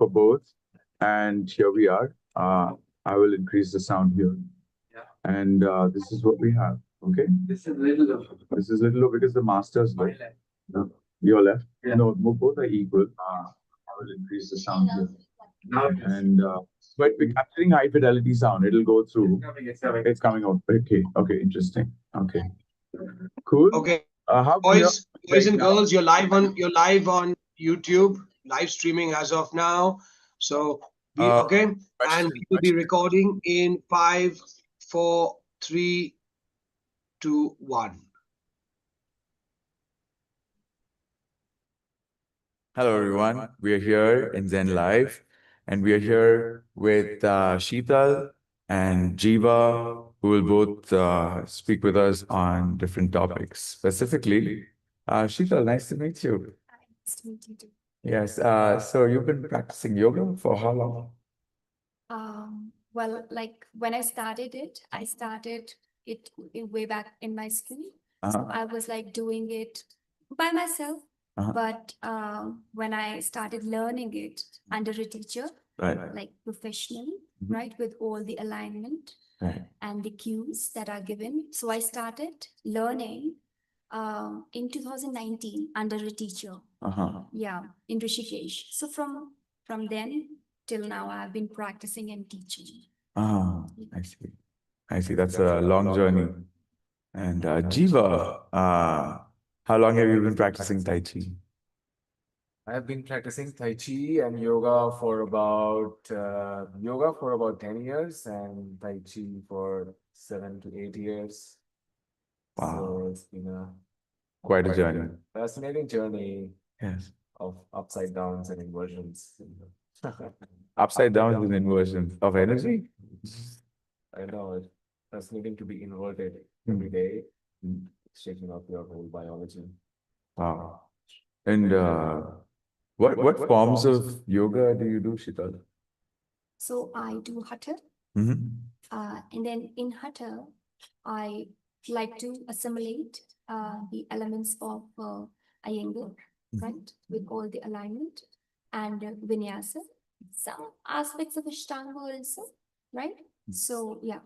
for both. And here we are. I will increase the sound here. And this is what we have. Okay. This is little low. This is little low because the master's low. No, your left. Yeah. No, both are equal. I will increase the sound here. And but we're capturing high fidelity sound. It'll go through. It's coming out. Okay. Okay. Interesting. Okay. Cool. Okay. How Boys and girls, you're live on YouTube, live streaming as of now. So okay, and we will be recording in 5, 4, 3, 2, 1. Hello, everyone. We are here in Zen Live, and we are here with Sheetal and Jeeva, who will both speak with us on different topics. Specifically, Sheetal, nice to meet you. Nice to meet you too. Yes. So you've been practicing yoga for how long? Well, like when I started it way back in my school. So I was like doing it by myself. But when I started learning it under a teacher, Right. like professionally, right, with all the alignment Right. and the cues that are given. So I started learning in 2019 under a teacher. Yeah, in Rishikesh. So from then till now, I've been practicing and teaching. I see. I see. That's a long journey. And Jeeva, how long have you been practicing Tai Chi? I have been practicing Tai Chi and yoga for about 10 years and Tai Chi for 7 to 8 years. Wow. So it's been Quite a journey. fascinating journey Yes. of upside downs and inversions. Upside down is an inversion of energy. I know it's fascinating to be inverted every day, shaking up your whole biology. Wow. And what forms of yoga do you do, Sheetal? So I do Hatha. And then in Hatha, I like to assimilate the elements of Iyengar, right, with all the alignment and Vinyasa, some aspects of Ashtanga also, right? So yeah,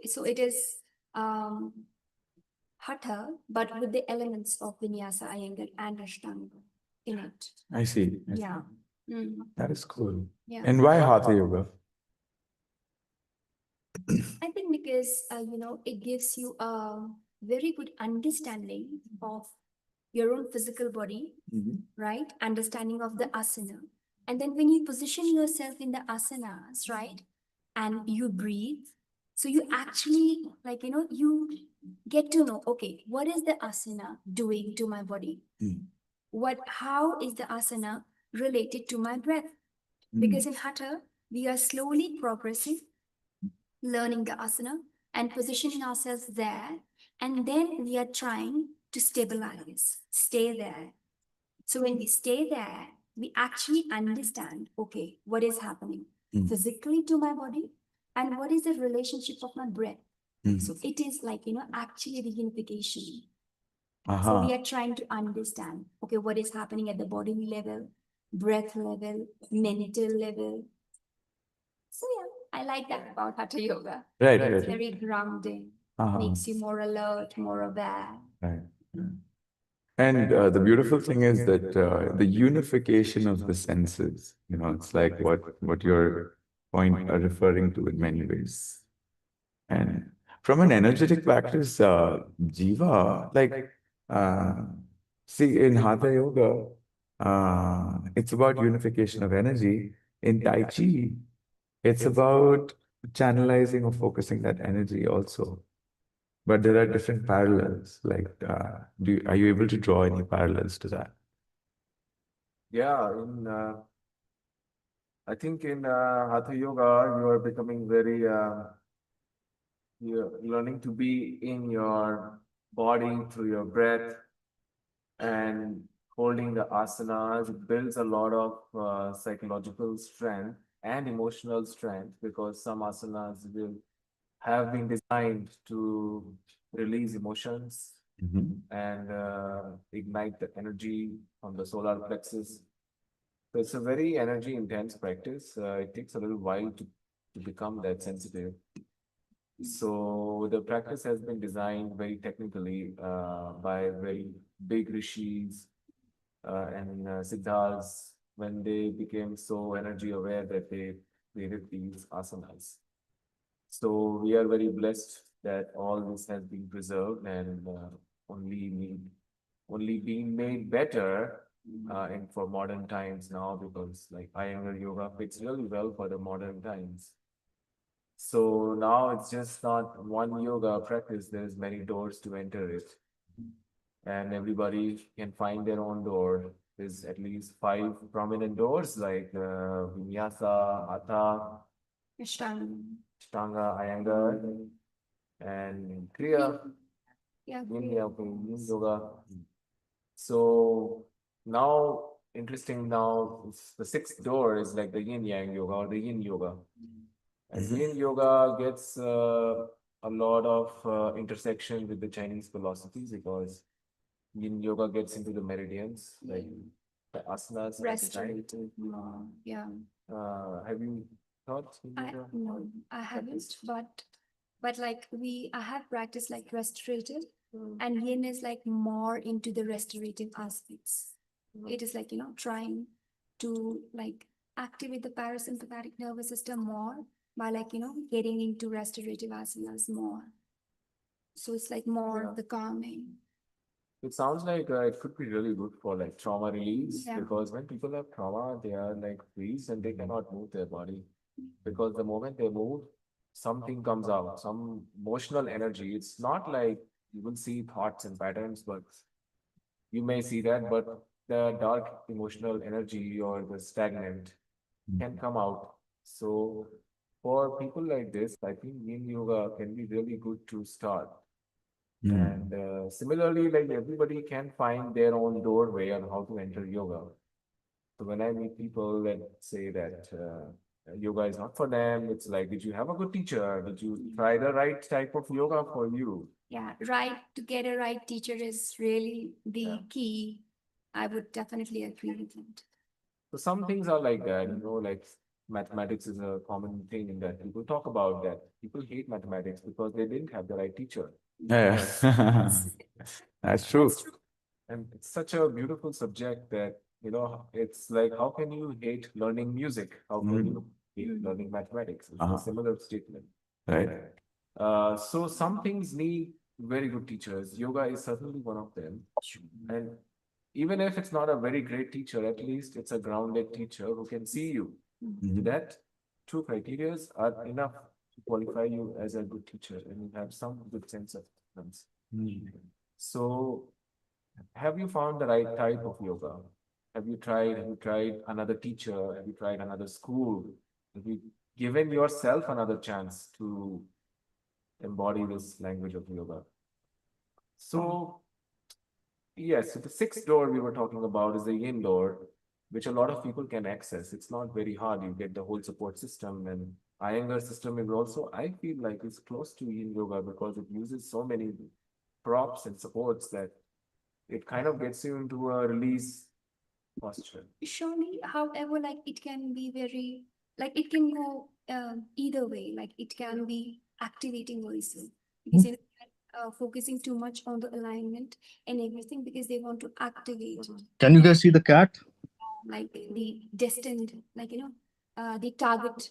so it is Hatha, but with the elements of Vinyasa, Iyengar, and Ashtanga in it. I see. I see. Yeah. That is cool. Yeah. And why Hatha yoga? I think because it gives you a very good understanding of your own physical body, right? Understanding of the asana. And then when you position yourself in the asanas, right? And you breathe, so you actually you get to know, okay, what is the asana doing to my body? How is the asana related to my breath? Because in Hatha, we are slowly progressing, learning the asana and positioning ourselves there. And then we are trying to stabilize, stay there. So when we stay there, we actually understand, okay, what is happening physically to my body and what is the relationship of my breath. So it is like, actually the unification. So we are trying to understand, okay, what is happening at the body level, breath level, mental level. So yeah, I like that about Hatha Yoga. Right. It's very grounding, makes you more alert, more aware. Right. And the beautiful thing is that the unification of the senses, it's like what you're referring to in many ways. And from an energetic practice, Jiva, like, see, in Hatha Yoga, it's about unification of energy. In Tai Chi, it's about channelizing or focusing that energy also. But there are different parallels. Like, are you able to draw any parallels to that? Yeah, I think in Hatha Yoga, you are becoming very, you're learning to be in your body through your breath and holding the asanas. It builds a lot of psychological strength and emotional strength because some asanas will have been designed to release emotions and ignite the energy from the solar plexus. So it's a very energy intense practice. It takes a little while to become that sensitive. So the practice has been designed very technically by very big rishis and siddhas when they became so energy aware that they created these asanas. So we are very blessed that all this has been preserved and only being made better in for modern times now, because like Iyengar yoga fits really well for the modern times. So now it's just not one yoga practice, there's many doors to enter it. And everybody can find their own door. There's at least 5 prominent doors like Vinyasa, Hatha, Ashtanga. Ashtanga, Iyengar, and Kriya, Yeah, Yin great. Yoga. So now, interesting now, the sixth door is like the Yin Yang Yoga or the Yin Yoga. And Yin Yoga gets a lot of intersection with the Chinese philosophies, because Yin Yoga gets into the meridians, like the asanas. Restorative. Yeah. Have you thought Yin Yoga? No, I haven't, but like I have practiced like restorative, and yin is like more into the restorative aspects. It is like, trying to like activate the parasympathetic nervous system more by like, getting into restorative asanas more. So it's like more of the calming. It sounds like it could be really good for like trauma release, Yeah. because when people have trauma, they are like freeze and they cannot move their body, because the moment they move, something comes out, some emotional energy. It's not like you will see thoughts and patterns, but you may see that, but the dark emotional energy or the stagnant can come out. So for people like this, I think Yin Yoga can be really good to start. And similarly, like everybody can find their own doorway on how to enter yoga. So when I meet people that say that yoga is not for them, it's like, did you have a good teacher? Did you try the right type of yoga for you? Yeah, right. To get a right teacher is really the key. I would definitely agree with that. So some things are like that, like mathematics is a common thing in that people talk about that. People hate mathematics because they didn't have the right teacher. Yeah, that's true. And it's such a beautiful subject that, it's like, how can you hate learning music? How can you hate learning mathematics? It's a similar statement. Right. So some things need very good teachers. Yoga is certainly one of them. And even if it's not a very great teacher, at least it's a grounded teacher who can see you. That two criteria are enough to qualify you as a good teacher, and you have some good sense of balance. So have you found the right type of yoga? Have you tried another teacher? Have you tried another school? Have you given yourself another chance to embody this language of yoga? So, yes, so the sixth door we were talking about is the yin door, which a lot of people can access. It's not very hard. You get the whole support system, and Iyengar system is also, I feel like it's close to yin yoga because it uses so many props and supports that it kind of gets you into a release posture. Surely, however, like it can be very, like it can go either way. Like it can be activating also, because focusing too much on the alignment and everything because they want to activate Can you guys see the cat? like the destined, like the target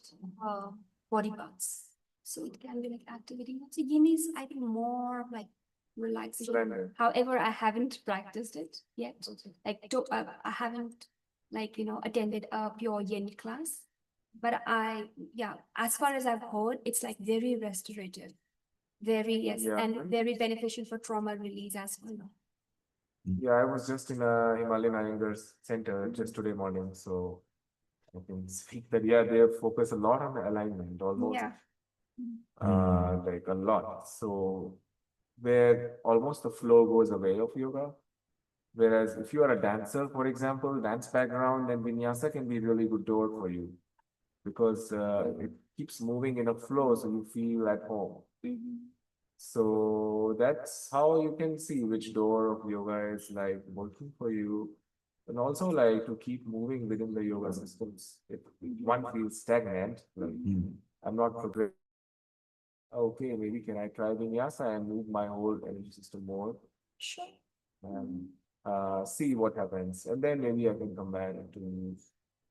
body parts. So it can be like activating. So yin is, I think, more like relaxing. Surrender. However, I haven't practiced it yet. Like I haven't like attended a pure yin class. But as far as I've heard, it's like very restorative, very Yeah. and very beneficial for trauma release as well. Yeah, I was just in a Himalayan Iyengar center just today morning, so I can speak that, yeah, they focus a lot on the alignment, almost Yeah. like a lot. So where almost the flow goes away of yoga. Whereas if you are a dancer, for example, dance background, then vinyasa can be a really good door for you, because it keeps moving in a flow, so you feel at home. So that's how you can see which door of yoga is like working for you. And also like to keep moving within the yoga systems. If one feels stagnant, like Mm. I'm not progressing. Okay, maybe can I try vinyasa and move my whole energy system more Sure. and see what happens. And then maybe I can come back to the new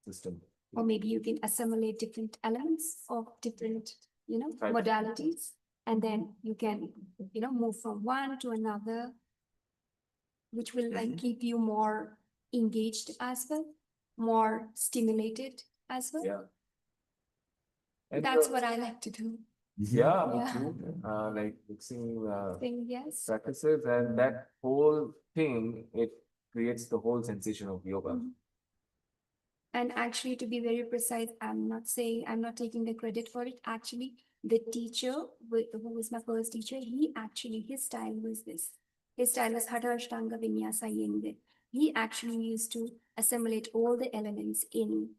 system. Or maybe you can assimilate different elements of different, Right. modalities, and then you can, move from one to another, which will like keep you more engaged as well, more stimulated as well. Yeah. And That's what I like to do. yeah, me Yeah. too. Like mixing Thing, yes. practices and that whole thing, it creates the whole sensation of yoga. Mhm. And actually, to be very precise, I'm not taking the credit for it. Actually, the teacher, who was my first teacher, his style was this. His style was Hatha Ashtanga Vinyasa Iyengar. He actually used to assimilate all the elements in,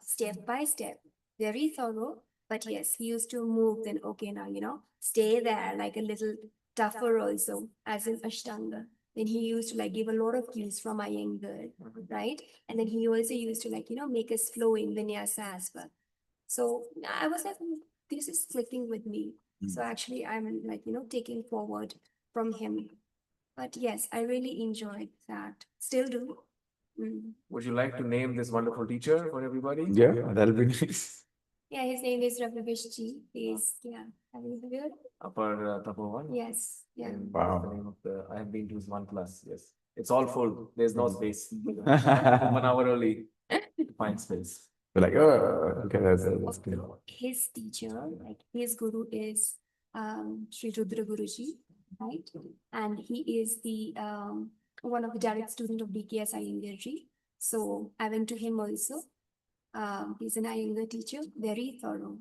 step by step, very thorough. But yes, he used to move then, okay, now, stay there like a little tougher also, as in Ashtanga. Then he used to like give a lot of cues from Iyengar, right? And then he also used to like, make us flow in vinyasa as well. So I was like, this is clicking with me. So actually I'm like, taking forward from him. But yes, I really enjoyed that. Still do. Mm. Would you like to name this wonderful teacher for everybody? Yeah, that'll be nice. Yeah, his name is Ravivishji. Have you heard? Upper Tapovan? Yes, yeah. And Wow. the name of I have been to his 1+, yes. It's all full. There's no space. We're 1 hour early to find space. like, oh, okay, that's good. His teacher, like his guru is Sri Rudra Guruji, right? And he is the one of the direct student of DKS Iyengarji. So I went to him also. He's an Iyengar teacher, very thorough.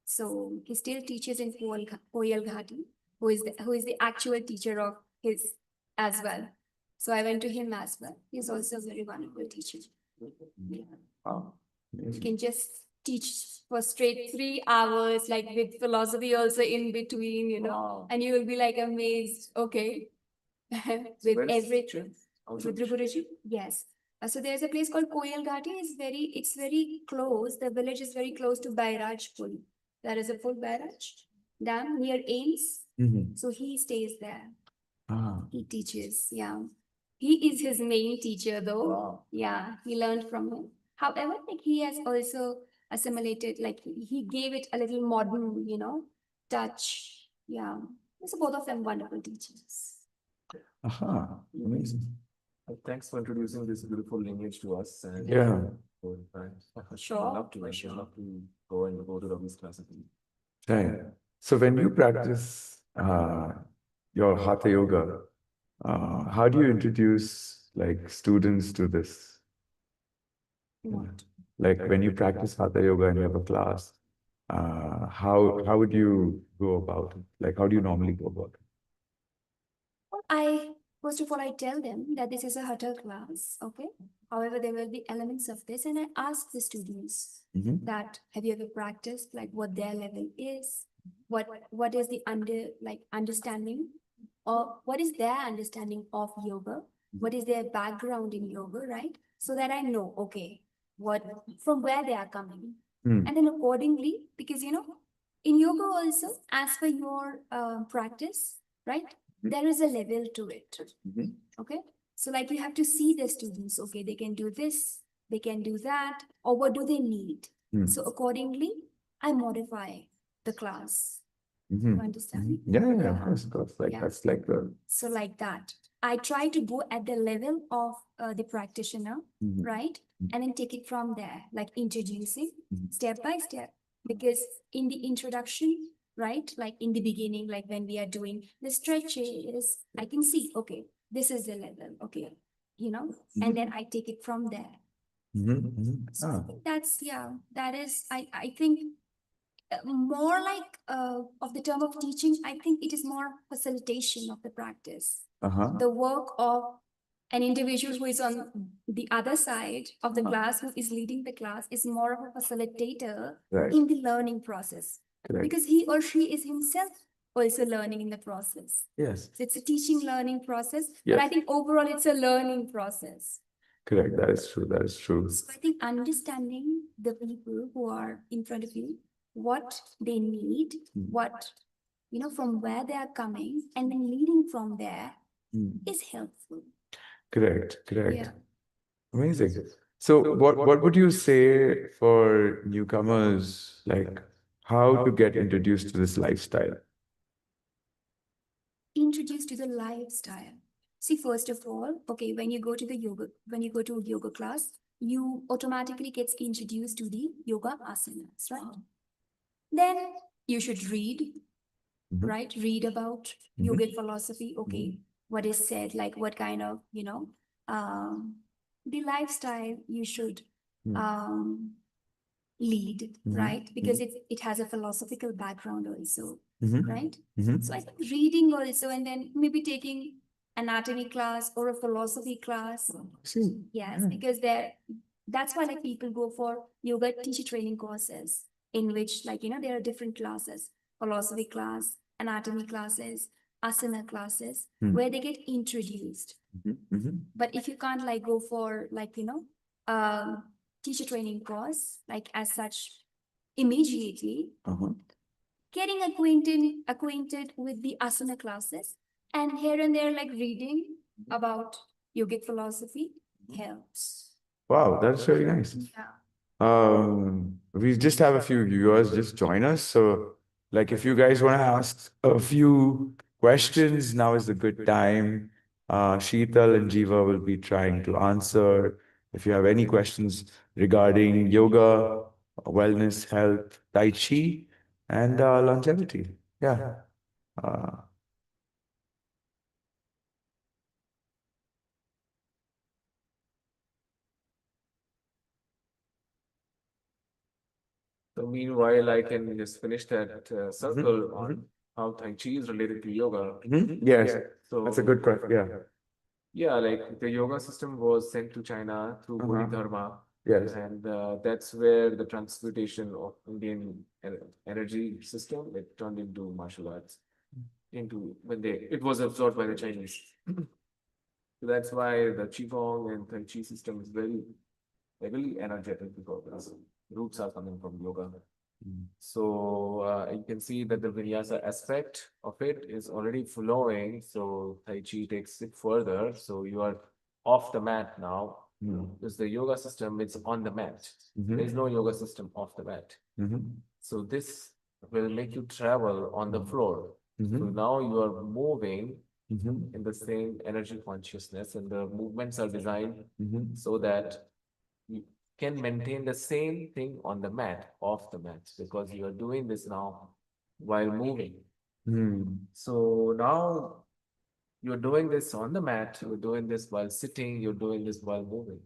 So he still teaches in Koyal Ghati, who is the actual teacher of his as well. So I went to him as well. He's also a very wonderful teacher. Yeah. Wow. You can just teach for straight 3 hours, like with philosophy also in between, Wow. and you will be like amazed. Okay. With Where's everything. Also- Rudra Guruji? Yes. So there's a place called Koyal Ghati. It's very close. The village is very close to Bairaj Pul. There is a full Bairaj dam near Ames. Mhm. So he stays there. Ah, He teaches. Yeah. He is his main teacher though. Wow. Yeah. He learned from him. However, like he has also assimilated, like he gave it a little modern, touch. Yeah. So both of them wonderful teachers. aha, amazing. Thanks for introducing this beautiful lineage to us. And Yeah. Sure, I'd love to, for I'd sure. love to go to Ravi's class again. Right. So when you practice your Hatha Yoga, how do you introduce like students to this? What? Like when you practice Hatha Yoga and you have a class, how would you go about it? Like how do you normally go about it? First of all, I tell them that this is a Hatha class, okay? However, there will be elements of this, and I ask the students Mhm. that have you ever practiced, like what their level is, what is the understanding, or what is their understanding of yoga, what is their background in yoga, right? So that I know, okay, what from where they are coming, Mm. and then accordingly, because in yoga also, as per your practice, right? There is a level to it. Mhm. Okay. So like you have to see the students, okay, they can do this, they can do that, or what do they need? Mm. So accordingly, I modify the class. Mhm. You understand? Yeah, yeah, Yeah. of course, of course. Like Yeah. that's like the So like that. I try to go at the level of the practitioner, Mhm. right? And then take it from there, like introducing Mhm. step by step. Because in the introduction, right, like in the beginning, like when we are doing the stretches, I can see, okay, this is the level, okay, and then I take it from there. Mhm, mhm. So I Ah, think that is, I think more like of the term of teaching, I think it is more facilitation of the practice. uh-huh. The work of an individual who is on the other side of the class, who is leading the class, is more of a facilitator Right. in the learning process. Correct. Because he or she is himself also learning in the process. Yes. So it's a teaching learning process, but I Yes. think overall it's a learning process. Correct. That is true. That is true. So I think understanding the people who are in front of you, what they need, what, from where they are coming, and then leading from there is helpful. Correct. Correct. Yeah. Amazing. So, what would you say for newcomers, like how to get introduced to this lifestyle? Introduced to the lifestyle. See, first of all, okay, when you go to a yoga class, you automatically gets introduced to the yoga asanas, right? Then you should read, right? Read about yogic philosophy. Okay, what is said, like what kind of, the lifestyle you should lead, right? Because it has a philosophical background also, right? So I think reading also, and then maybe taking anatomy class or a philosophy class. Yes, because that's why like people go for yoga teacher training courses in which there are different classes, philosophy class, anatomy classes, asana classes, where they get introduced. But if you can't like go for teacher training course like as such immediately, getting acquainted with the asana classes and here and there like reading about yogic philosophy helps. Wow, that's really nice. Yeah. We just have a few viewers just join us. So, like, if you guys want to ask a few questions, now is the good time. Sheetal and Jeeva will be trying to answer. If you have any questions regarding yoga, wellness, health, tai chi, and longevity. Yeah. Uh, So meanwhile, I can just finish that circle on how Tai Chi is related to yoga. Yes, So that's a good question. Yeah. yeah, like the yoga system was sent to China through Bodhidharma. Yes. And that's where the transmutation of Indian energy system, it turned into martial arts. It was absorbed by the Chinese. So that's why the Qigong and Tai Chi system is very heavily energetic because roots are coming from yoga. So you can see that the vinyasa aspect of it is already flowing. So Tai Chi takes it further. So you are off the mat now. Because the yoga system is on the mat. There is no yoga system off the mat. So this will make you travel on the floor. So now you are moving in the same energy consciousness, and the movements are designed so that you can maintain the same thing on the mat, off the mat, because you are doing this now while moving. So now you're doing this on the mat, you're doing this while sitting, you're doing this while moving.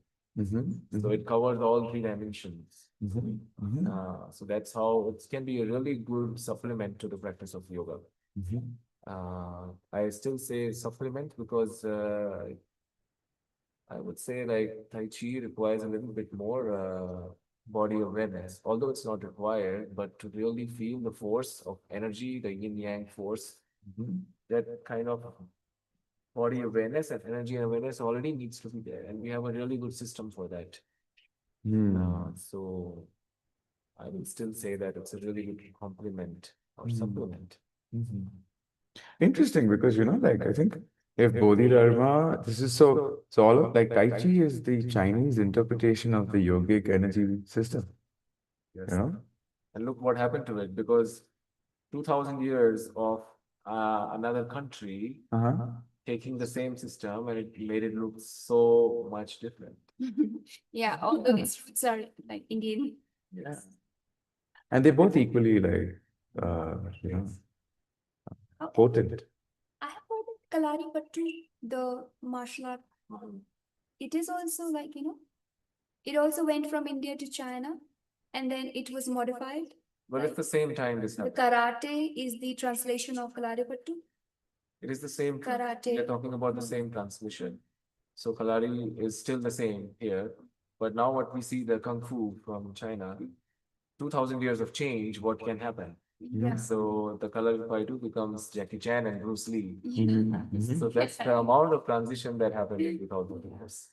So it covers all three dimensions. So that's how it can be a really good supplement to the practice of yoga. I still say supplement because I would say like Tai Chi requires a little bit more body awareness, although it's not required, but to really feel the force of energy, the yin yang force, that kind of body awareness and energy awareness already needs to be there. And we have a really good system for that. So I will still say that it's a really good complement or supplement. Interesting, because like I think if Bodhidharma, this is so all of like Tai Chi is the Chinese interpretation of the yogic energy system. Yes. You know? And look what happened to it, because 2000 years of another country taking the same system, and it made it look so much different. Yeah, although its roots are like Indian. Yeah. And they're both equally like you know potent. I have heard that Kalari Pattu, the martial art, it is also like, it also went from India to China and then it was modified. But at the same time, this The happened. karate is the translation of Kalari Pattu. It is the same. Karate. We're talking about the same transmission. So Kalari is still the same here. But now what we see, the Kung Fu from China, 2000 years of change, what can happen? Yeah. So the Kalari Fighter becomes Jackie Chan and Bruce Lee. So that's the amount of transition that happened in 2000 years.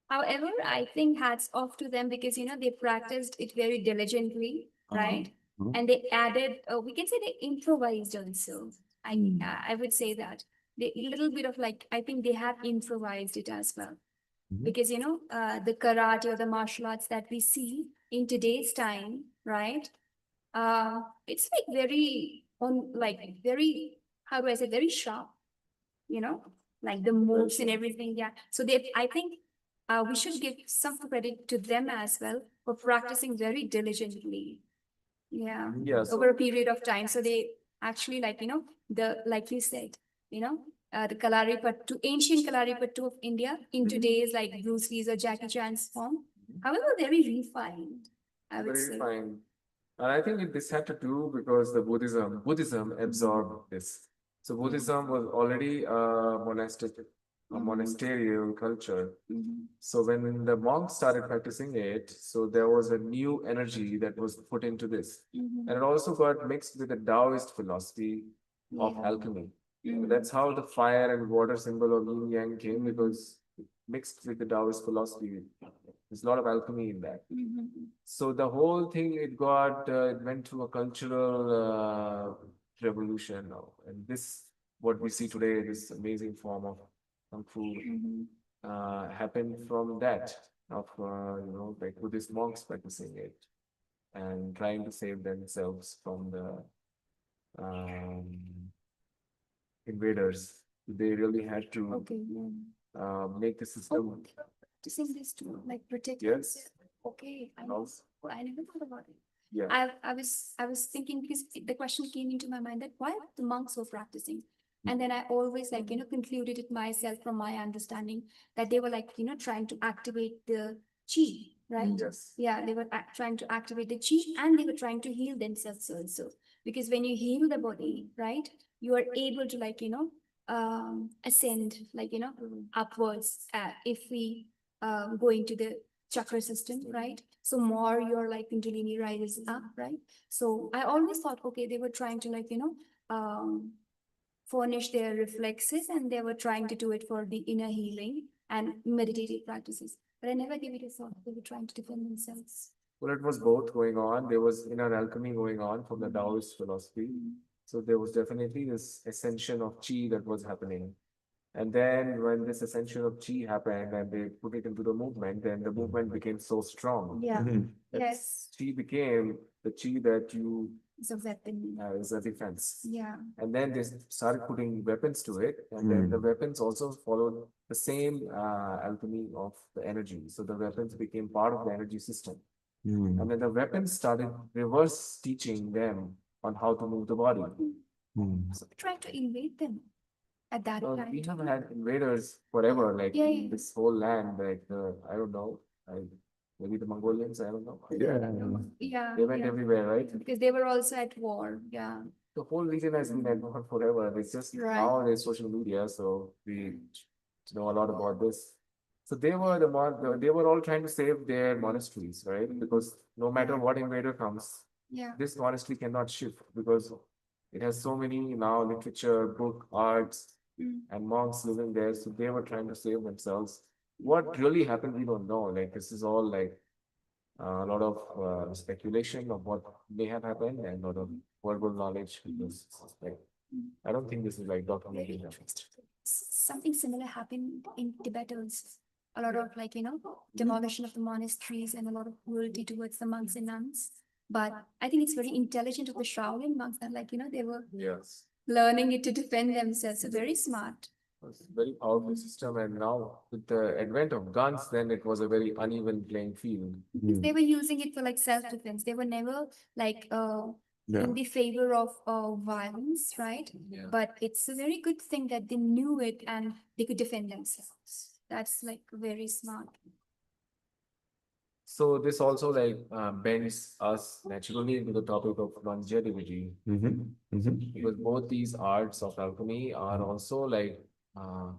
However, I think hats off to them because they practiced it very diligently, right? Mhm. And they added, we can say they improvised also. I would say that they a little bit of like I think they have improvised it as well Mhm. because the karate or the martial arts that we see in today's time, right? It's like very on like very how do I say very sharp, you know, like the moves and everything. Yeah. So they, I think we should give some credit to them as well for practicing very diligently. Yeah. Yeah, so Over a period of time. So they actually like you said, the Kalaripattu, ancient Kalaripattu of India in today's like Bruce Lee's or Jackie Chan's form. However, very refined, I would very say. fine. And I think this had to do because the Buddhism absorbed this. So Buddhism was already a monasterial culture. Mhm. So when the monks started practicing it, so there was a new energy that was put into this. Mhm. And it also got mixed with the Taoist philosophy of Yeah. alchemy. Mhm. That's how the fire and water symbol of yin yang came because it mixed with the Taoist philosophy. There's a lot of alchemy in that. Mhm. So the whole thing it went through a cultural revolution now, and this what we see today, this amazing form of kung fu, Mhm. happened from that of like Buddhist monks practicing it and trying to save themselves from the um, invaders. They really had to Okay. Yeah. make the Oh, system. they were practicing this to like protect Yes. themselves. Okay, I know. Also, Oh, I never thought about it. yeah. I was thinking because the question came into my mind that why are the monks were practicing? And then I always concluded it myself from my understanding that they were like, trying to activate the chi, right? Yes. Yeah, they were trying to activate the chi and they were trying to heal themselves also. Because when you heal the body, right, you are able to ascend upwards if we go into the chakra system, right? So more your like kundalini rises up, right? So I always thought, okay, they were trying to furnish their reflexes and they were trying to do it for the inner healing and meditative practices. But I never gave it a thought. They were trying to defend themselves. Well, it was both going on. There was inner alchemy going on from the Taoist philosophy. So there was definitely this ascension of chi that was happening. And then when this ascension of chi happened and they put it into the movement, then the movement became so strong. Yeah. Mhm. that Yes. Chi became the chi that you It's a weapon. as a defense. Yeah. And then they started putting weapons to it, and then the weapons also followed the same alchemy of the energy. So the weapons became part of the energy system. Mm. And then the weapons started reverse teaching them on how to move the body. Mm. So we're trying to invade them at that time. We have had invaders forever, like Yeah, yeah. this whole land, like I don't know, maybe the Mongolians, I don't know. Yeah. Yeah. They went yeah. everywhere, right? Because they were also at war. Yeah. The whole region has been at war forever. It's just Right. now there's social media, so we know a lot about this. So they were all trying to save their monasteries, right? Because no matter what invader comes, Yeah. this monastery cannot shift because it has so many now literature, book, arts, Mm. and monks living there. So they were trying to save themselves. What really happened, we don't know. Like this is all like a lot of speculation of what may have happened and a lot of verbal knowledge because like I don't think this is like Very documented. interesting. Something similar happened in Tibet also. A lot of demolition of the monasteries and a lot of cruelty towards the monks and nuns. But I think it's very intelligent of the Shaolin monks that they were Yes. learning it to defend themselves. So very smart. It's a very powerful system, and now with the advent of guns, then it was a very uneven playing field. Because they were using it for like self-defense. They were never like Yeah. in the favor of violence, right? Yeah. But it's a very good thing that they knew it and they could defend themselves. That's like very smart. So this also like bends us naturally into the topic of longevity Mhm. Mhm. because both these arts of alchemy are also like uh,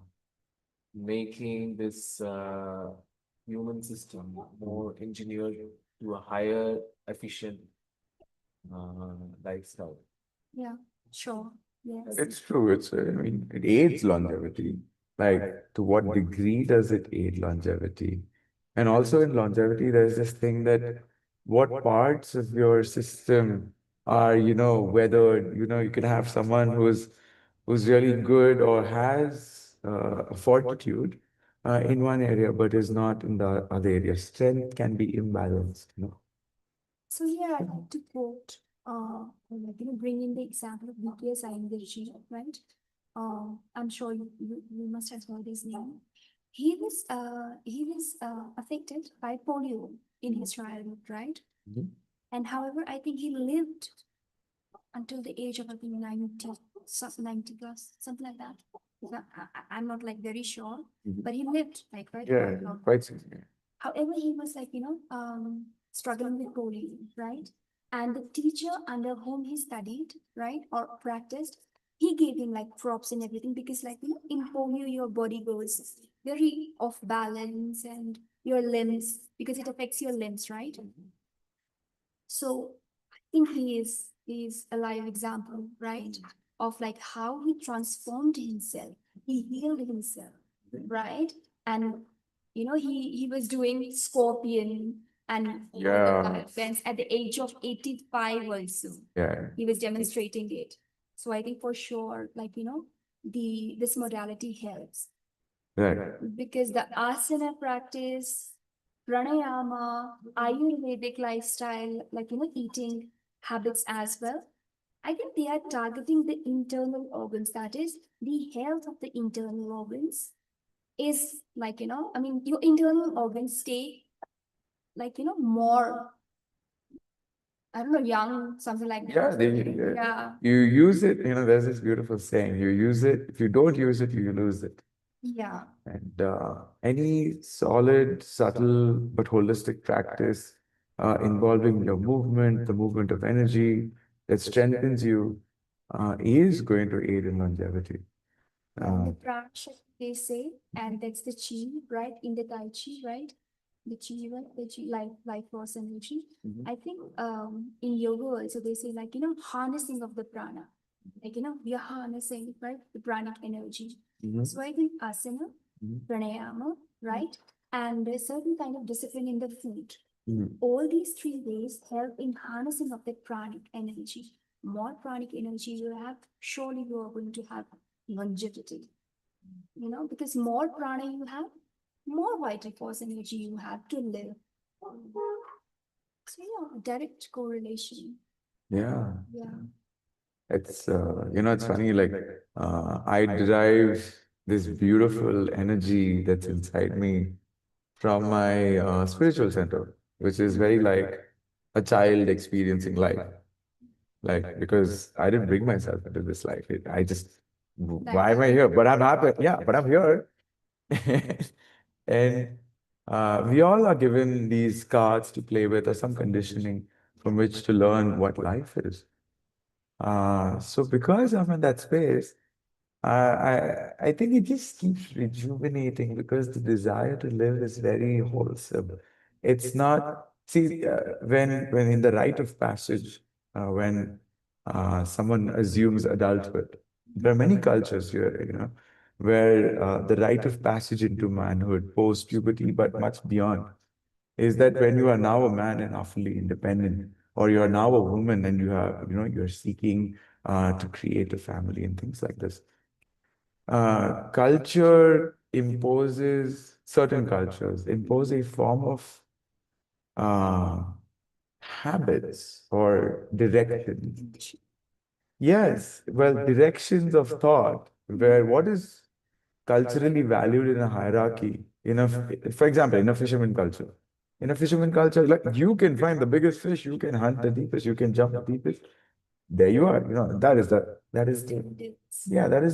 making this human system more engineered to a higher efficient lifestyle. Yeah, sure. Yes. It's true. I mean, it aids longevity. Like, to what degree does it aid longevity? And also in longevity, there's this thing that what parts of your system are, weathered. You can have someone who's really good or has a fortitude in one area, but is not in the other area. Strength can be imbalanced. So here I'd like to quote, bring in the example of VKS Iyengarji, right? I'm sure you must have heard his name. He was affected by polio in his childhood, right? Mhm. And however, I think he lived until the age of, I think, 90, 90 plus, something like that. I'm not like very sure, Mhm. but he lived like, right? Yeah, quite long. quite significant. However, he was like, struggling with polio, right? And the teacher under whom he studied, right, or practiced, he gave him like props and everything because, like, in polio, your body goes very off balance and your limbs, because it affects your limbs, right? So I think he is a live example, right? Of like how he transformed himself, he healed himself, right? And he was doing scorpion and all the Yeah. events at the age of 85 also. Yeah. He was demonstrating it. So I think for sure, like, this modality helps Right. because the asana practice, pranayama, Ayurvedic lifestyle, like, eating habits as well. I think they are targeting the internal organs, that is, the health of the internal organs is like, your internal organs stay like, more, I don't know, young, something like Yeah, that. yeah. Yeah. You use it, there's this beautiful saying, you use it. If you don't use it, you lose it. Yeah. And any solid, subtle, but holistic practice involving your movement, the movement of energy that strengthens you, is going to aid in longevity. And the branch, they say, and that's the chi, right? In the Tai Chi, right? The Jeeva, the chi, life force energy. Mhm. I think in yoga also they say, like, harnessing of the prana. Like, we are harnessing, right? The pranic energy. Mhm. So I think asana, Mhm. pranayama, right? And a certain kind of discipline in the food. Mhm. All these three ways help in harnessing of the pranic energy. More pranic energy you have, surely you are going to have longevity. Because more prana you have, more vital force energy you have to live. So yeah, direct correlation. Yeah. Yeah. It's funny, like, I derive this beautiful energy that's inside me from my spiritual center, which is very like a child experiencing life. Like, because I didn't bring myself into this life. I just, why am I here? But I'm happy. Yeah, but I'm here. And we all are given these cards to play with or some conditioning from which to learn what life is. So because I'm in that space, I think it just keeps rejuvenating because the desire to live is very wholesome. It's not, see, when in the rite of passage, when someone assumes adulthood, there are many cultures here, where the rite of passage into manhood, post puberty, but much beyond, is that when you are now a man and are fully independent, or you are now a woman and you're seeking to create a family and things like this. Culture imposes, certain cultures impose a form of uh, habits or direction. Yes, well, directions of thought, where what is culturally valued in a hierarchy, for example, in a fisherman culture. In a fisherman culture, like, you can find the biggest fish, you can hunt the deepest, you can jump the deepest. There you are. That is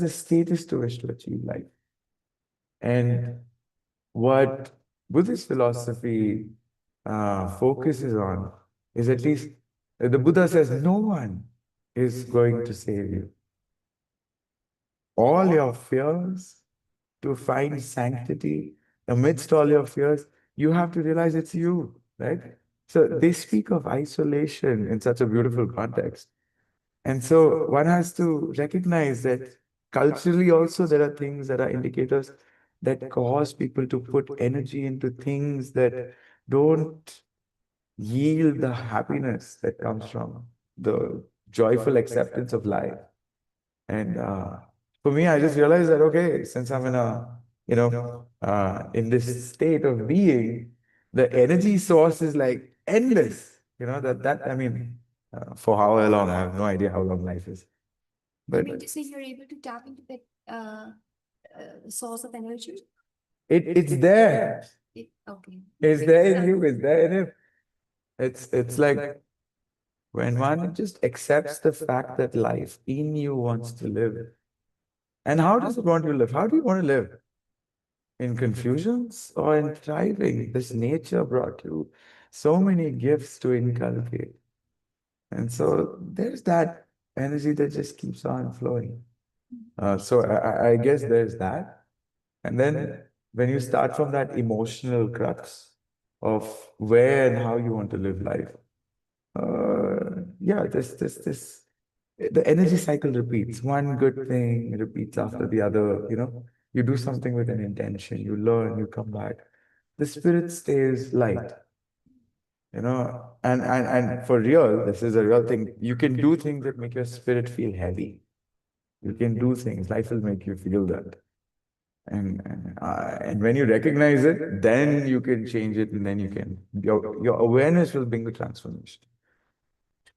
the status to wish to achieve life. And what Buddhist philosophy focuses on is, at least the Buddha says, no one is going to save you. All your fears, to find sanctity amidst all your fears, you have to realize it's you, right? So they speak of isolation in such a beautiful context. And so one has to recognize that culturally also there are things that are indicators that cause people to put energy into things that don't yield the happiness that comes from the joyful acceptance of life. And for me, I just realized that, okay, since I'm in in this state of being, the energy source is like endless. I mean, for how long, I have no idea how long life is. I But mean, to say you're able to tap into that source of energy. it's there. Okay. It's there in you. It's there in him. It's like when one just accepts the fact that life in you wants to live. And how does it want you to live? How do you want to live? In confusions or in thriving? This nature brought you so many gifts to inculcate. And so there's that energy that just keeps on flowing. So I guess there's that. And then when you start from that emotional crux of where and how you want to live life, yeah, this, the energy cycle repeats. One good thing repeats after the other. You do something with an intention, you learn, you come back. The spirit stays light. And for real, this is a real thing. You can do things that make your spirit feel heavy. You can do things. Life will make you feel that. And when you recognize it, then you can change it, and then your awareness will bring the transformation.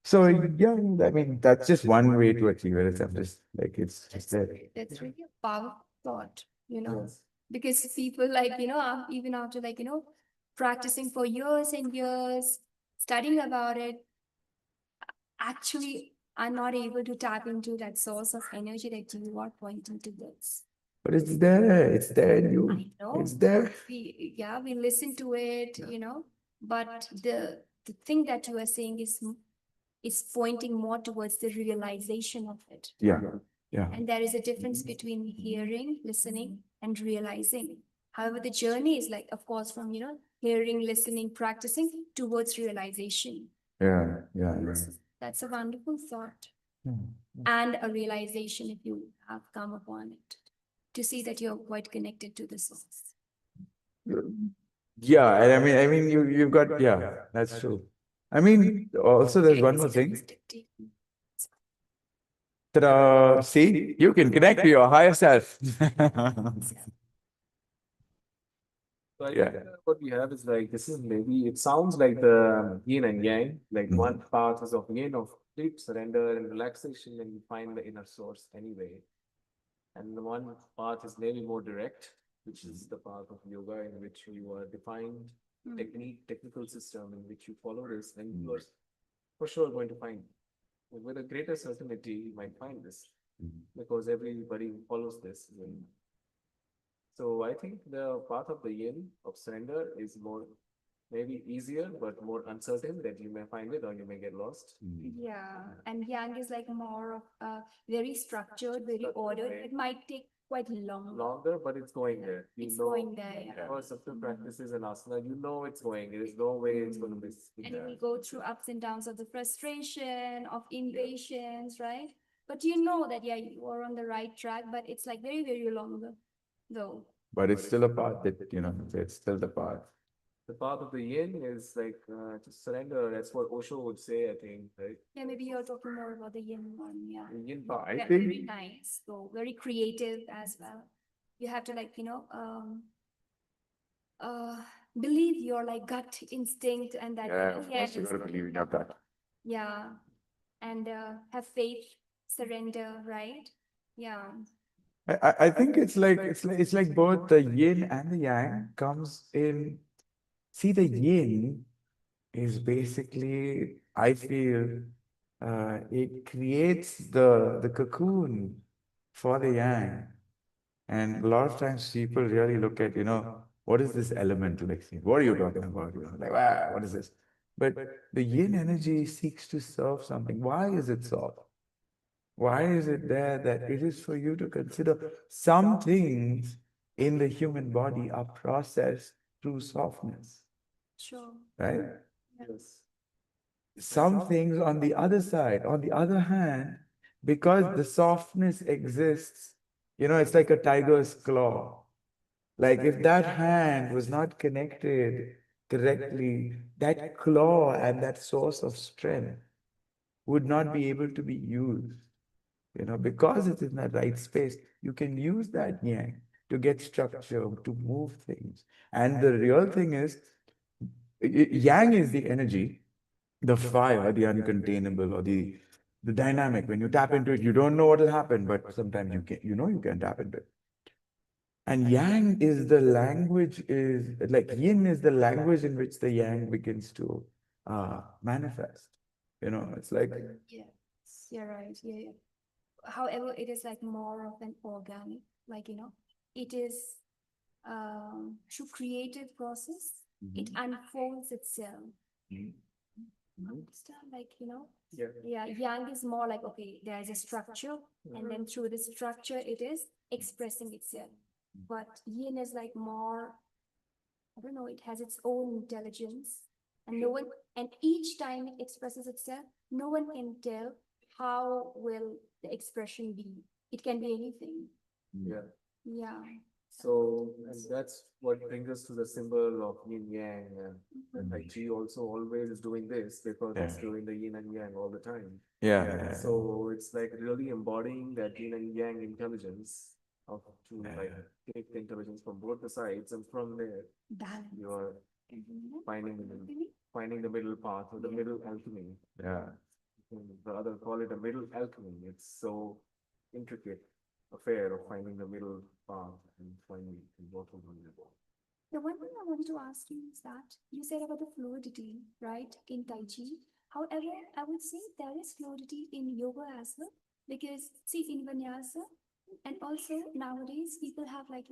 So yeah, I mean that's just one way to achieve it. I'm just like it's just that. That's really a powerful thought, Yes. because people even after practicing for years and years, studying about it, actually are not able to tap into that source of energy that you are pointing to this. But it's there. It's there in you. I know. It's there. We listen to it, but the thing that you are saying is pointing more towards the realization of it. Yeah. Yeah. And there is a difference between hearing, listening, and realizing. However, the journey is like, of course, from hearing, listening, practicing towards realization. Yeah. Yeah. That's a wonderful thought Hmm. and a realization if you have come upon it, to see that you're quite connected to the source. Yeah, and I mean, you've got, yeah, that's true. I mean, also there's one more thing. Ta-da! See, you can connect to your higher self. So I Yeah. think what we have is like this is maybe it sounds like the yin and yang, like Mhm. one path is of yin of complete surrender and relaxation, and you find the inner source anyway. And the one path is maybe more direct, which is the path of yoga in which you are defined technical system in which you follow this, and you are for sure going to find with a greater certainty you might find this because everybody follows this. So I think the path of the yin of surrender is more maybe easier but more uncertain that you may find it or you may get lost. Yeah, and yang is like more of very structured, very ordered. It might take quite long. Longer, but it's going there. You It's know, going there, yeah. because of the practices and asana, you know it's going. There is no way it's going to miss. And you will go through ups and downs of the frustration, of impatience, right? But you know that, yeah, you are on the right track, but it's like very, very long though. But it's still a path that, it's still the path. The path of the yin is like to surrender. That's what Osho would say, I think, right? Yeah, maybe you're talking more about the yin one, yeah. The yin path. I Very think, nice, so very creative as well. You have to believe your like gut instinct and that yeah, of course you got to believe in your gut. yeah, and have faith, surrender, right? Yeah. I think it's like both the yin and the yang comes in. See, the yin is basically, I feel, it creates the cocoon for the yang. And a lot of times people really look at, what is this element like? What are you talking about? Like, what is this? But the yin energy seeks to serve something. Why is it soft? Why is it there that it is for you to consider some things in the human body are processed through softness, Sure. right? Yes. Some things on the other side, on the other hand, because the softness exists, it's like a tiger's claw. Like if that hand was not connected correctly, that claw and that source of strength would not be able to be used. Because it's in that right space, you can use that yang to get structure, to move things. And the real thing is, yang is the energy, the fire, the uncontainable, or the dynamic. When you tap into it, you don't know what will happen, but sometimes you can tap into it. And yang is the language, is like yin is the language in which the yang begins to manifest. It's like, Yes, you're right. Yeah, yeah. However, it is like more of an organic, like, it is through creative process, it unfolds itself. Mhm. Understand, like, Yeah. yeah, yang is more like, okay, there is a structure, and then through the structure, it is expressing itself. But yin is like more, I don't know, it has its own intelligence, and and each time it expresses itself, no one can tell how will the expression be. It can be anything. Yeah. Yeah. So, and that's what brings us to the symbol of yin yang. And Tai Chi also always is doing this because it's Yeah. doing the yin and yang all the time. yeah. So it's like really embodying that yin and yang intelligence of to like take the intelligence from both the sides, and from there Balance. you're Mhm. finding the middle path or the middle alchemy. Yeah. The other call it a middle alchemy. It's so intricate affair of finding the middle path and finding what will bring it. The one thing I wanted to ask you is that you said about the fluidity, right, in Tai Chi. However, I would say there is fluidity in yoga as well, because see, in Vinyasa, and also nowadays people have like,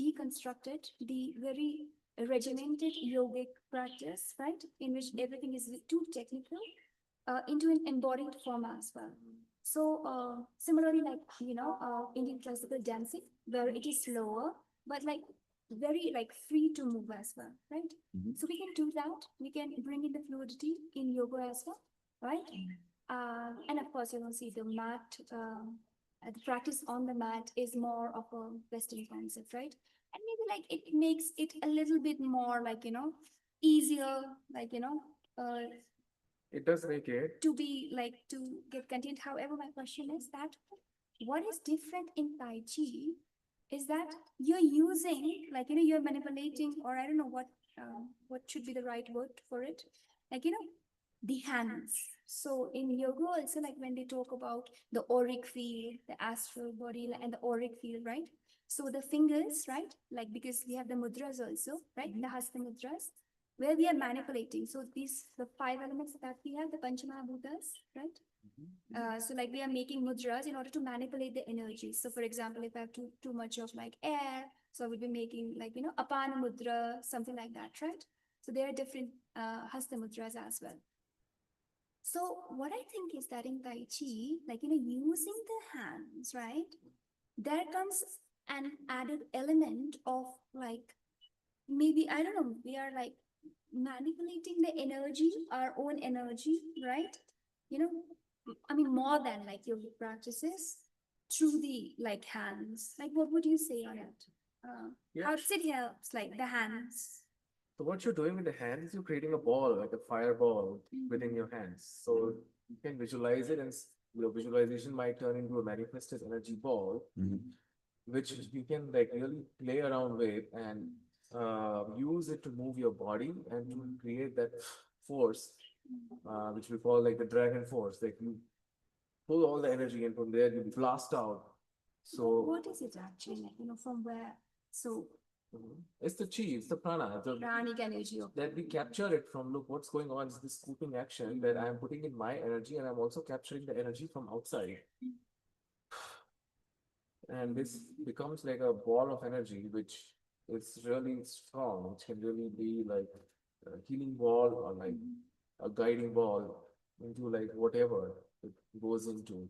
deconstructed the very regimented yogic practice, right, in which everything is too technical, into an embodied form as well. So similarly, like, Indian classical dancing, where it is slower, but like very like free to move as well, right? Mhm. So we can do that. We can bring in the fluidity in yoga as well, right? And of course, see the mat, the practice on the mat is more of a Western concept, right? And maybe like it makes it a little bit more like, easier, like, It does make it. to be like to get content. However, my question is that what is different in Tai Chi is that you're using, like, you're manipulating, or I don't know what should be the right word for it, like, the hands. So in yoga also, like when they talk about the auric field, the astral body, and the auric field, right? So the fingers, right? Like, because we have the mudras also, right? The hasta mudras, where we are manipulating. So these the 5 elements that we have, the Panchamahabhutas, right? So like we are making mudras in order to manipulate the energy. So for example, if I have too much of like air, so I will be making like, apana mudra, something like that, right? So there are different hasta mudras as well. So what I think is that in Tai Chi, like, using the hands, right? There comes an added element of like, maybe, I don't know, we are like manipulating the energy, our own energy, right? I mean, more than like yogic practices through the like hands. Like, what would you say on it? Yeah. How does it helps, like the hands? So what you're doing with the hand is you're creating a ball, like a fireball within your hands. So you can visualize it, and your visualization might turn into a manifested energy ball, which you can like really play around with and use it to move your body and to create that force, which we call like the dragon force. Like you pull all the energy, and from there you blast out. So What is it actually, like, from where? So it's the chi, it's the prana, pranic energy. that we capture it from. Look, what's going on is this scooping action that I'm putting in my energy, and I'm also capturing the energy from outside. And this becomes like a ball of energy, which is really strong, which can really be like a healing ball or like a guiding ball into like whatever it goes into,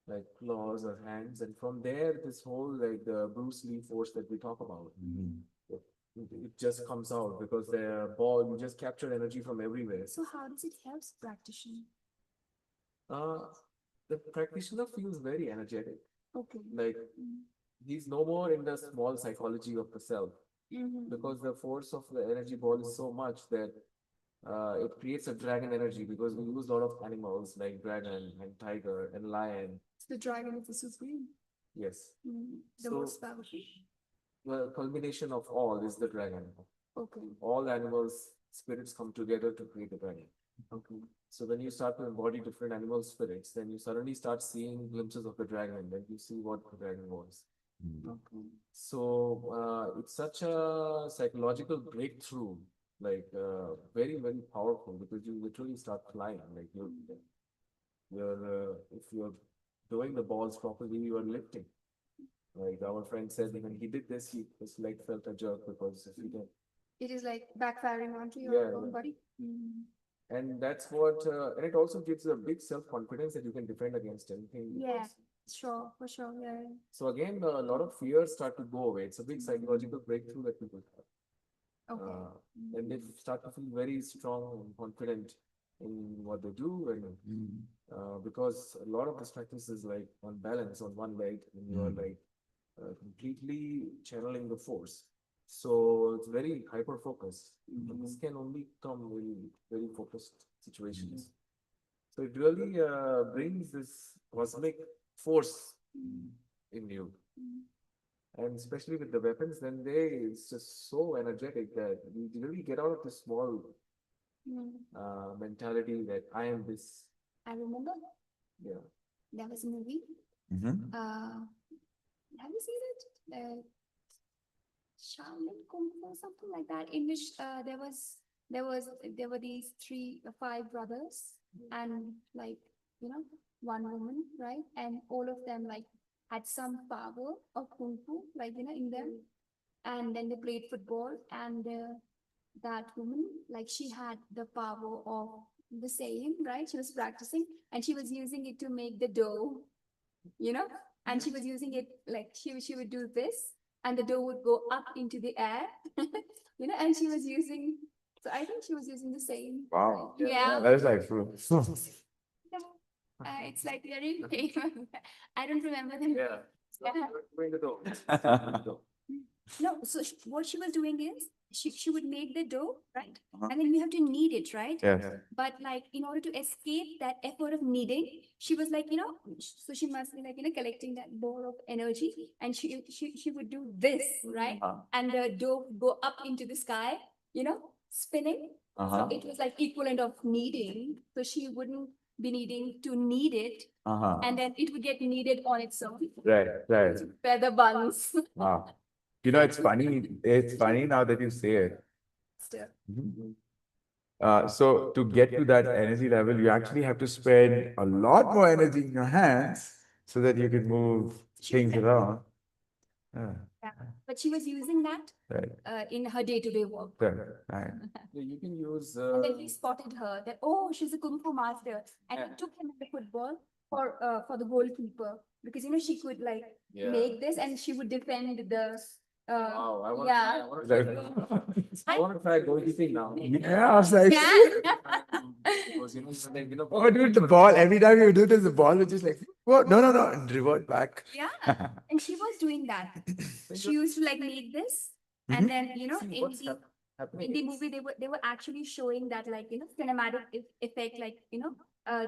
like claws or hands. And from there, this whole like the Bruce Lee force that we talk about, it just comes out because the ball, you just capture energy from everywhere. So how does it help practitioner? Uh, the practitioner feels very energetic. Okay. Like he's no more in the small psychology of the self, because the force of the energy ball is so much that it creates a dragon energy, because we use a lot of animals like dragon and tiger and lion. The dragon is the supreme. Yes. The So- most powerful. The culmination of all is the dragon. Okay. All animals, spirits come together to create the dragon. Okay. So when you start to embody different animal spirits, then you suddenly start seeing glimpses of the dragon, then you see what the dragon was. Okay. So it's such a psychological breakthrough, like very, very powerful, because you literally start flying. Like if you're doing the balls properly, you are lifting. Like our friend said, when he did this, his leg felt a jerk because he did. It is like backfiring onto your Yeah, own yeah. body. And that's what, and it also gives a big self-confidence that you can defend against anything. Yeah, sure, for sure. Yeah. So again, a lot of fears start to go away. It's a big psychological breakthrough that people have. Okay. And they start to feel very strong and confident in what they do. And because a lot of this practice is like on balance on one leg, and you are like completely channeling the force. So it's very hyper focused. This can only come in very focused situations. So it really brings this cosmic force in you. And especially with the weapons, then it's just so energetic that we really get out of this small mentality that I am this. I remember Yeah. there was a movie. Mhm. Have you seen it? Shaolin Kung Fu, something like that, in which there were these five brothers, and like, one woman, right? And all of them like had some power of kung fu, like, in them. And then they played football, and that woman, like, she had the power of the same, right? She was practicing, and she was using it to make the dough, and she was using it like she would do this, and the dough would go up into the air, and she was using. So I think she was using the same. Wow. Yeah. That is like true. It's like very famous. I don't remember the. Yeah. Yeah. Going to do. No, so what she was doing is she would make the dough, right? Uh-huh. And then you have to knead it, right? Yes. But like, in order to escape that effort of kneading, she was like, so she must be like, collecting that ball of energy, and she would do this, right? And the dough would go up into the sky, spinning. So Uh-huh. it was like equivalent of kneading. So she wouldn't be needing to knead it, Uh-huh. and then it would get kneaded on its own. Right, right. Feather buns. Wow. It's funny. It's funny now that you say it. Still. So to get to that energy level, you actually have to spend a lot more energy in your hands so that you can move things around. Yeah. Yeah. But she was using that Right. in her day-to-day work. Right. Right. Yeah, you can use. And then we spotted her that, oh, she's a kung fu master, and we took him in the football for the goalkeeper, because she could like make this, and she would defend the. Wow, I want Yeah. I want to try goalkeeping now. Yeah, I was like, Yeah. Because oh, dude, the ball, every time you do this, the ball will just like, what? No, no, no, and revert back. Yeah. And she was doing that. She used to like make this, and then see what's happening. in the movie they were actually showing that, like, cinematic effect, like,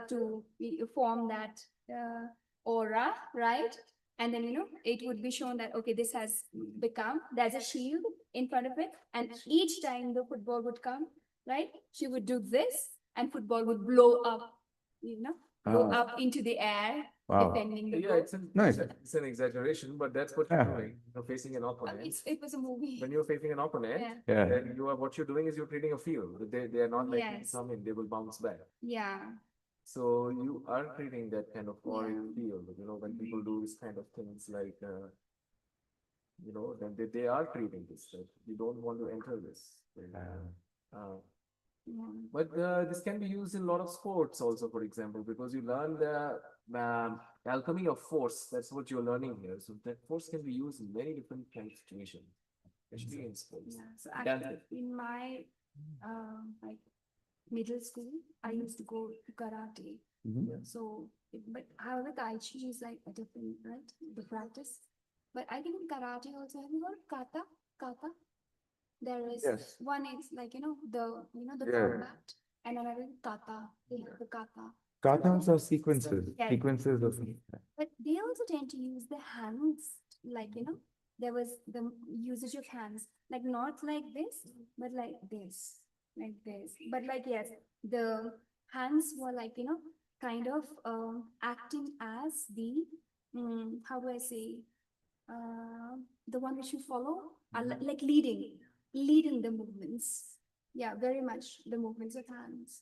to form that aura, right? And then it would be shown that, okay, this has become, there's a shield in front of it, and each time the football would come, right, she would do this, and football would blow up, go Ah. up into the air, Wow. defending the Yeah, goal. Nice. it's an exaggeration, but that's what Yeah. you're doing. You're facing an opponent. It was a movie. When you're facing an opponent, Yeah. Yeah. then what you're doing is you're creating a field. They are not like Yes. come in, they will bounce back. Yeah. So you are creating that kind of auric Yeah. field. When people do this kind of things, like then they are creating this. That you don't want to enter this. Uh, Yeah. But this can be used in a lot of sports also, for example, because you learn the alchemy of force. That's what you're learning here. So that force can be used in many different kinds of situations, especially in sports. Yeah. So actually, in my like middle school, I used to go to karate. Mhm. So, but however, Tai Chi is like a different, right? The practice. But I think in karate also, have you heard kata? Kata? There is Yes. one is like, the Yeah. combat, and another is kata. They have the kata. Katas are sequences, Yeah. sequences of. But they also tend to use the hands, like, there was the usage of hands, like not like this, but like this, like this. But like, yes, the hands were like, kind of acting as the, how do I say, the one which you follow, like leading the movements. Yeah, very much the movements of hands.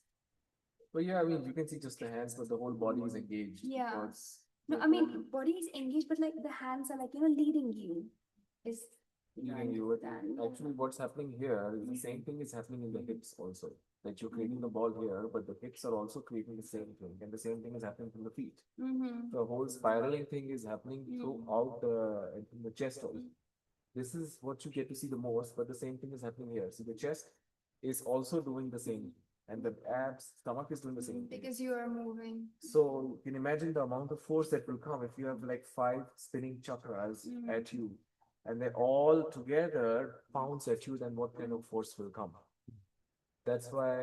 But yeah, I mean, you can see just the hands, but the whole body is engaged. Yeah. Because No, the I mean, whole- body is engaged, but like the hands are like, leading you. Is leading you. Actually, what's happening here is the same thing is happening in the hips also. Like you're creating the ball here, but the hips are also creating the same thing, and the same thing is happening from the feet. Mm-hmm. The whole spiraling thing is happening throughout the chest also. This is what you get to see the most, but the same thing is happening here. So the chest is also doing the same, and the abs, stomach is doing the same thing. Because you are moving. So you can imagine the amount of force that will come if you have like 5 spinning chakras at you, and they all together pounce at you, then what kind of force will come? That's why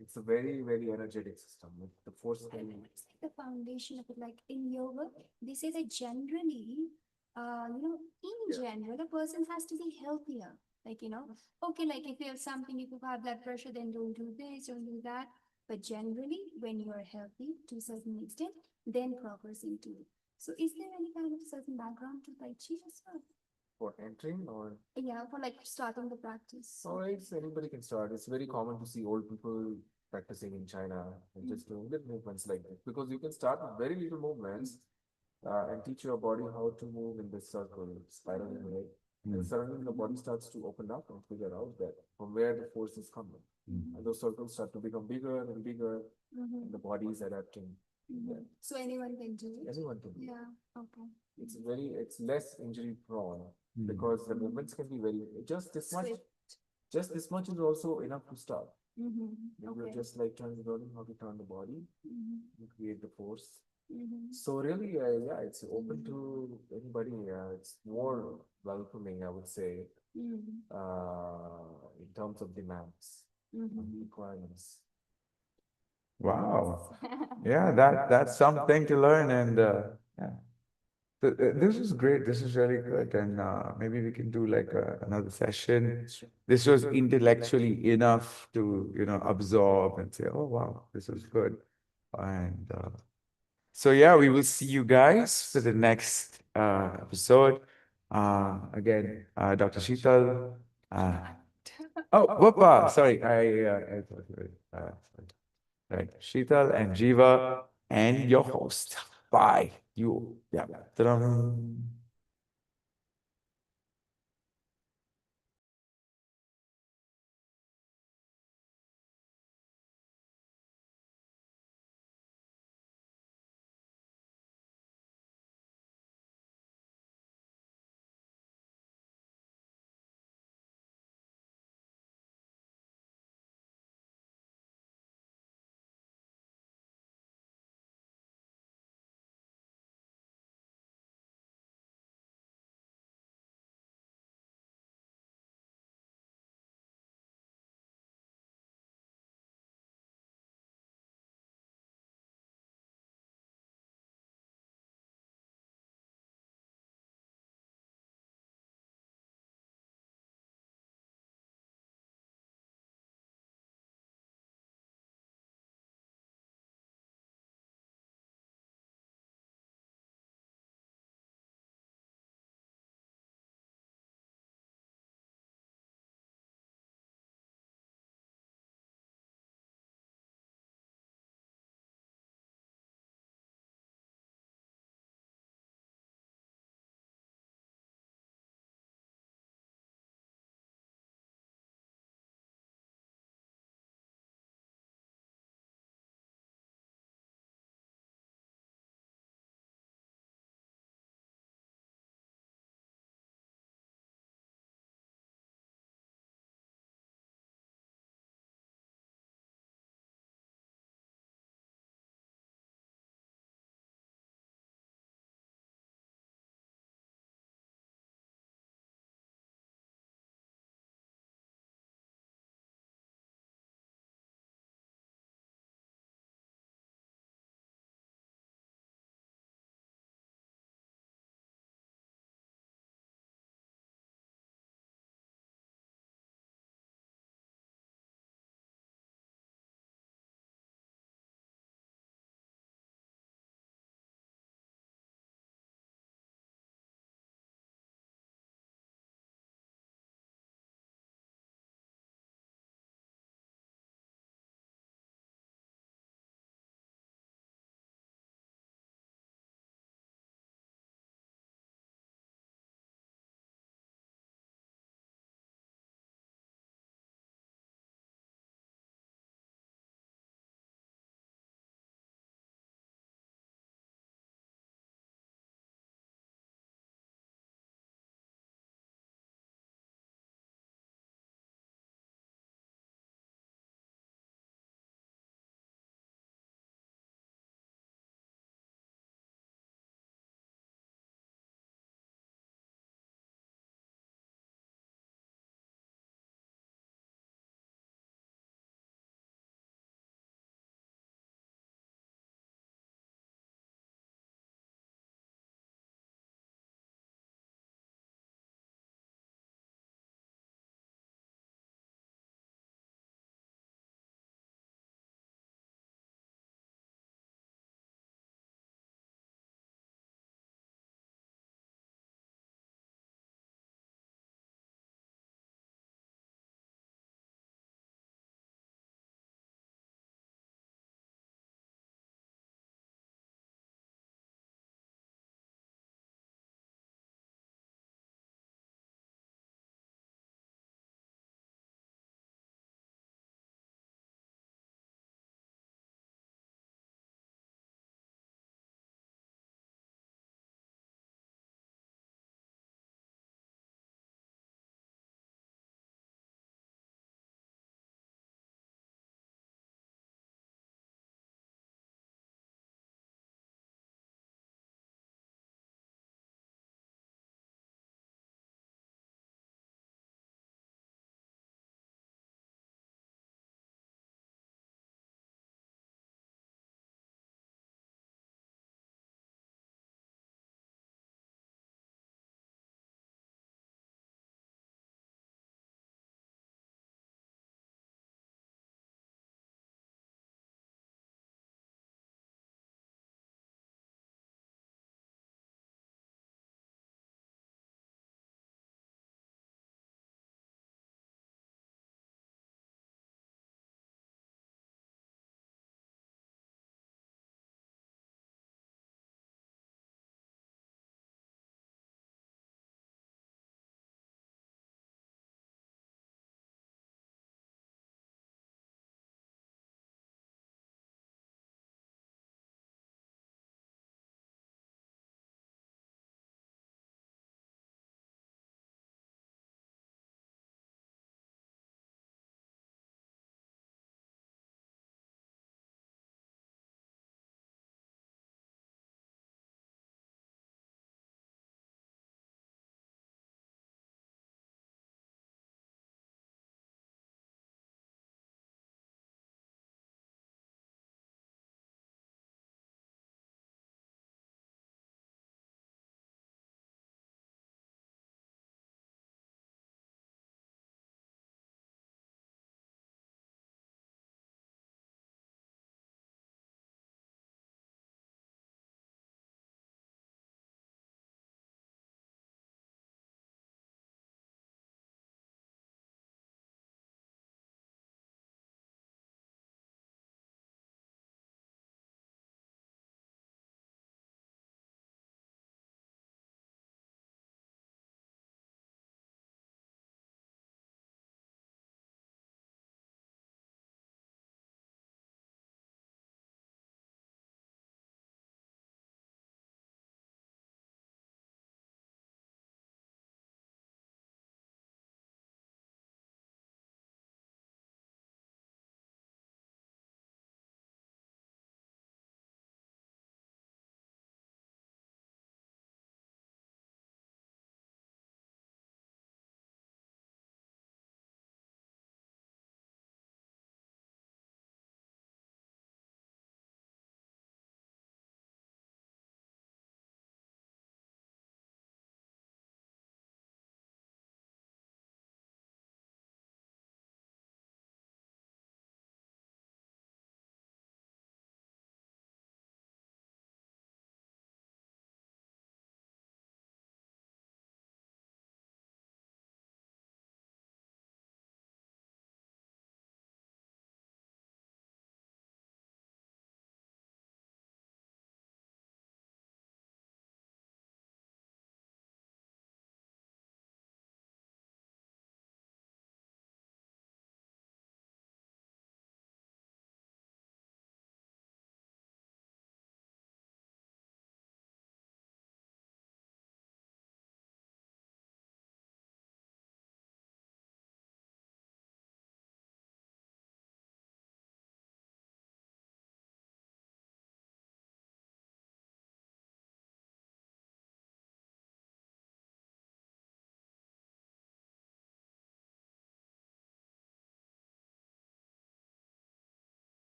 it's a very, very energetic system. The force And can it's like the foundation of it. Like in yoga, they say that generally, in general, a person has to be healthier. Like, okay, like if you have something, if you have blood pressure, then don't do this, don't do that. But generally, when you are healthy to a certain extent, then progress into it. So is there any kind of certain background to Tai Chi as well? for entering or Yeah, for like starting the practice. so it's anybody can start. It's very common to see old people practicing in China and just doing little movements like that because you can start with very little movements and teach your body how to move in this circle, spiraling way. And suddenly the body starts to open up and figure out that from where the force is coming. And those circles start to become bigger and bigger, and the body is adapting. Yeah. So anyone can do it? Anyone can do it. Yeah, okay. It's less injury prone because the movements can be very, just this much, Swift. just this much is also enough to start. Mm-hmm. You're Okay. just like learning how to turn the body, Mm-hmm. you create the force. Mm-hmm. So really, yeah, it's open to anybody. It's more welcoming, I would say, Mm-hmm. in terms of demands and Mm-hmm. requirements. Wow. Yeah, that's something to learn, and yeah. This is great. This is really good, and maybe we can do like another session. This was intellectually enough to absorb and say, "Oh wow, this is good." And so yeah, we will see you guys for the next episode. Again, Dr. Sheetal. Oh, whoopa! Sorry, I thought you were, right, Sheetal and Jeeva and your host. Bye. You, yeah. Ta-dam.